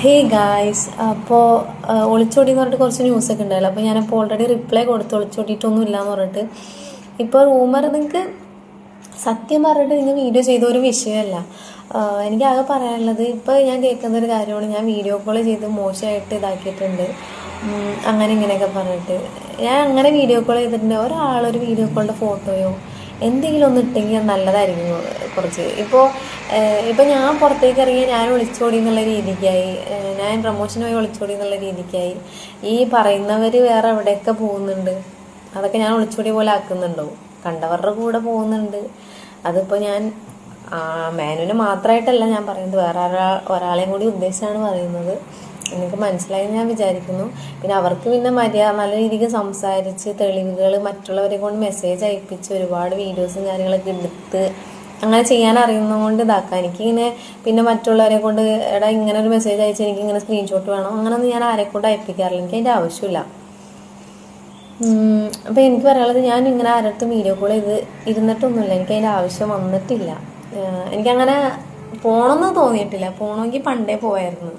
Hey guys, അപ്പോൾ ഒളിച്ചോടി എന്ന് പറഞ്ഞിട്ട് കുറച്ച് ന്യൂസൊക്കെ ഉണ്ടായല്ലോ. അപ്പോൾ ഞാനപ്പോൾ ഓൾറെഡി റിപ്ലൈ കൊടുത്ത് ഒളിച്ചോടിയിട്ടൊന്നും ഇല്ല എന്ന് പറഞ്ഞിട്ട്. ഇപ്പോൾ റൂമർ നിങ്ങൾക്ക് സത്യം പറഞ്ഞിട്ട് നിങ്ങൾ വീഡിയോ ചെയ്ത ഒരു വിഷയമല്ല. എനിക്ക് ആകെ പറയാനുള്ളത്, ഇപ്പോൾ ഞാൻ കേൾക്കുന്ന ഒരു കാര്യമാണ്, ഞാൻ വീഡിയോ കോൾ ചെയ്ത് മോശമായിട്ട് ഇതാക്കിയിട്ടുണ്ട്, അങ്ങനെ ഇങ്ങനെയൊക്കെ പറഞ്ഞിട്ട്. ഞാൻ അങ്ങനെ വീഡിയോ കോൾ ചെയ്തിട്ടുണ്ട്. ഒരാളൊരു വീഡിയോ കോളിൻ്റെ ഫോട്ടോയോ എന്തെങ്കിലും ഒന്ന് ഇട്ടെങ്കിൽ നല്ലതായിരിക്കും. കുറച്ച് ഇപ്പോൾ ഞാൻ പുറത്തേക്ക് ഇറങ്ങി ഞാൻ ഒളിച്ചോടി എന്നുള്ള രീതിക്കായി, ഞാൻ പ്രൊമോഷന് പോയി ഒളിച്ചോടി എന്നുള്ള രീതിക്കായി. ഈ പറയുന്നവർ വേറെ എവിടെയൊക്കെ പോകുന്നുണ്ട്, അതൊക്കെ ഞാൻ ഒളിച്ചോടി പോലെ ആക്കുന്നുണ്ടോ? കണ്ടവരുടെ കൂടെ പോകുന്നുണ്ട്. അതിപ്പോൾ ഞാൻ മാനുവിനെ മാത്രമായിട്ടല്ല ഞാൻ പറയുന്നത്, വേറെ ഒരാളെയും കൂടി ഉദ്ദേശിച്ചാണ് പറയുന്നത്. നിങ്ങൾക്ക് മനസ്സിലായി ഞാൻ വിചാരിക്കുന്നു. പിന്നെ അവർക്ക് പിന്നെ നല്ല രീതിക്ക് സംസാരിച്ച് തെളിവുകൾ മറ്റുള്ളവരെ കൊണ്ട് മെസ്സേജ് അയപ്പിച്ച് ഒരുപാട് വീഡിയോസും കാര്യങ്ങളൊക്കെ എടുത്ത് അങ്ങനെ ചെയ്യാൻ അറിയുന്നതുകൊണ്ട് ഇതാക്കാം. എനിക്കിങ്ങനെ പിന്നെ മറ്റുള്ളവരെ കൊണ്ട് എടാ ഇങ്ങനെ ഒരു മെസ്സേജ് അയച്ച് എനിക്ക് ഇങ്ങനെ സ്ക്രീൻഷോട്ട് വേണം അങ്ങനെയൊന്നും ഞാൻ ആരെ കൊണ്ട് അയപ്പിക്കാറില്ല. എനിക്ക് അതിൻ്റെ ആവശ്യമില്ല. അപ്പോൾ എനിക്ക് പറയാനുള്ളത്, ഞാൻ ഇങ്ങനെ ആരടുത്തും വീഡിയോ കോൾ ചെയ്ത് ഇരുന്നിട്ടൊന്നുമില്ല. എനിക്ക് അതിൻ്റെ ആവശ്യം വന്നിട്ടില്ല. എനിക്കങ്ങനെ പോകണമെന്ന് തോന്നിയിട്ടില്ല. പോകണമെങ്കിൽ പണ്ടേ പോയായിരുന്നു.